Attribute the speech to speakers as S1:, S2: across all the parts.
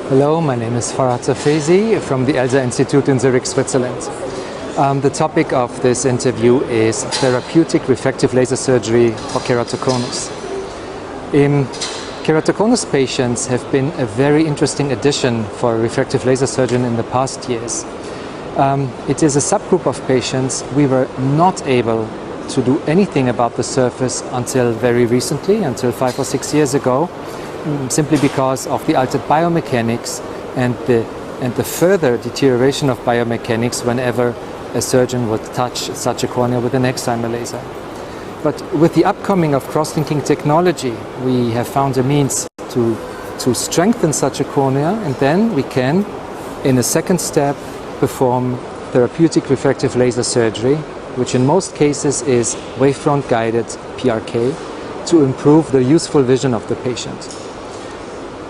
S1: Hello, my name is Farhad Tafezi from the ELSA Institute in Zurich, Switzerland. The topic of this interview is therapeutic refractive laser surgery for keratoconus. Keratoconus patients have been a very interesting addition for a refractive laser surgeon in the past years. It is a subgroup of patients we were not able to do anything about the surface until very recently, until 5 or 6 years ago, simply because of the altered biomechanics and the further deterioration of biomechanics whenever a surgeon would touch such a cornea with an excimer laser. But with the upcoming of cross-linking technology, we have found a means to strengthen such a cornea, and then we can, in a second step, perform therapeutic refractive laser surgery, which in most cases is wavefront guided PRK, to improve the useful vision of the patient.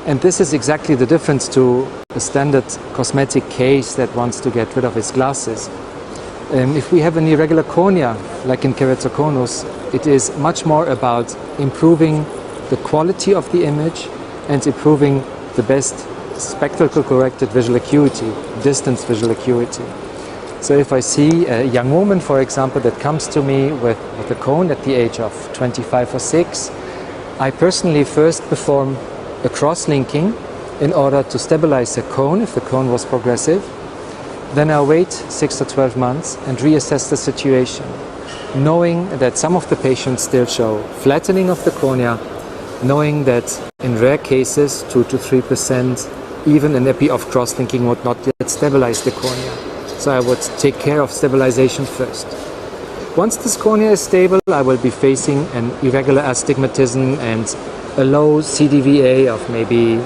S1: And this is exactly the difference to a standard cosmetic case that wants to get rid of its glasses. If we have an irregular cornea, like in keratoconus, it is much more about improving the quality of the image and improving the best spectral corrected visual acuity, distance visual acuity. So if I see a young woman, for example, that comes to me with a cone at the age of 25 or 6, I personally first perform a cross-linking in order to stabilize the cone if the cone was progressive. Then I'll wait 6 to 12 months and reassess the situation, knowing that some of the patients still show flattening of the cornea, knowing that in rare cases 2 to 3% even an epi of cross-linking would not yet stabilize the cornea. So I would take care of stabilization first. Once this cornea is stable, I will be facing an irregular astigmatism and a low CDVA of maybe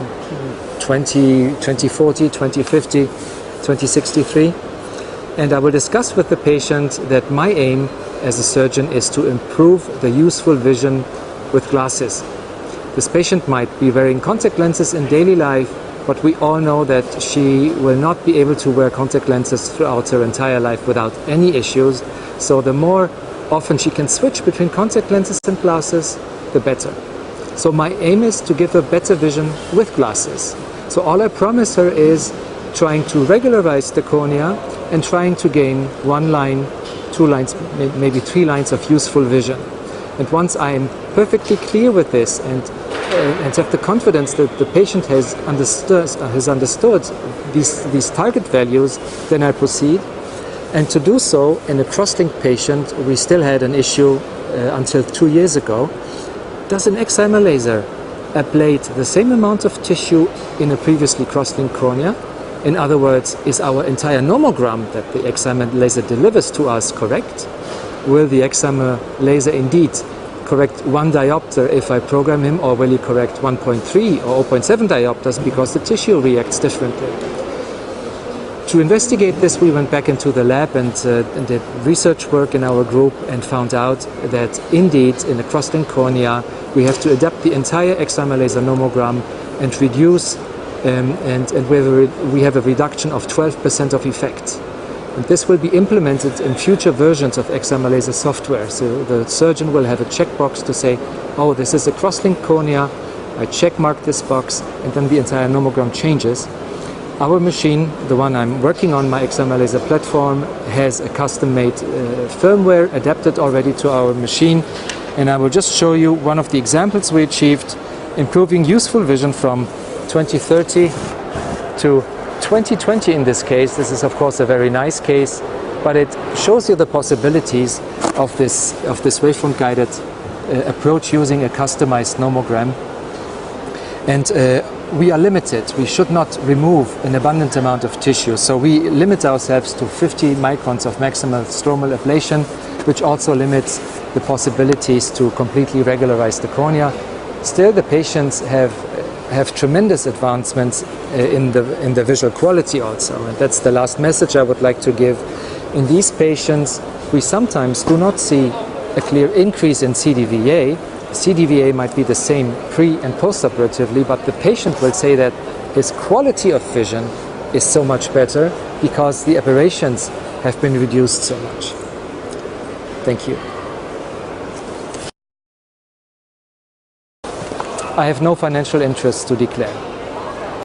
S1: 2040, 2050, 2063. And I will discuss with the patient that my aim as a surgeon is to improve the useful vision with glasses. This patient might be wearing contact lenses in daily life, but we all know that she will not be able to wear contact lenses throughout her entire life without any issues. So the more often she can switch between contact lenses and glasses, the better. So my aim is to give her better vision with glasses. So all I promise her is trying to regularize the cornea and trying to gain 1 line, 2 lines, maybe 3 lines of useful vision. And once I am perfectly clear with this and have the confidence that the patient has understood these target values, then I proceed. And to do so in a cross-linked patient, we still had an issue until 2 years ago. Does an excimer laser ablate the same amount of tissue in a previously cross-linked cornea? In other words, is our entire nomogram that the excimer laser delivers to us correct? Will the excimer laser indeed correct 1 diopter if I program him, or will he correct 1.3 or 0.7 diopters because the tissue reacts differently? To investigate this, we went back into the lab and did research work in our group and found out that indeed in a cross-linked cornea we have to adapt the entire excimer laser nomogram and reduce and we have a reduction of 12% of effect. And this will be implemented in future versions of excimer laser software. So the surgeon will have a checkbox to say, oh, this is a cross-linked cornea, I check mark this box, and then the entire nomogram changes. Our machine, the one I'm working on, my excimer laser platform, has a custom-made firmware adapted already to our machine. And I will just show you one of the examples we achieved, improving useful vision from 2030 to 2020 in this case. This is of course a very nice case, but it shows you the possibilities of this wavefront guided approach using a customized nomogram. And we are limited. We should not remove an abundant amount of tissue. So we limit ourselves to 50 microns of maximal stromal ablation, which also limits the possibilities to completely regularize the cornea. Still, the patients have tremendous advancements in the visual quality also. And that's the last message I would like to give. In these patients, we sometimes do not see a clear increase in CDVA. CDVA might be the same pre- and post-operatively, but the patient will say that his quality of vision is so much better because the aberrations have been reduced so much. Thank you. I have no financial interest to declare.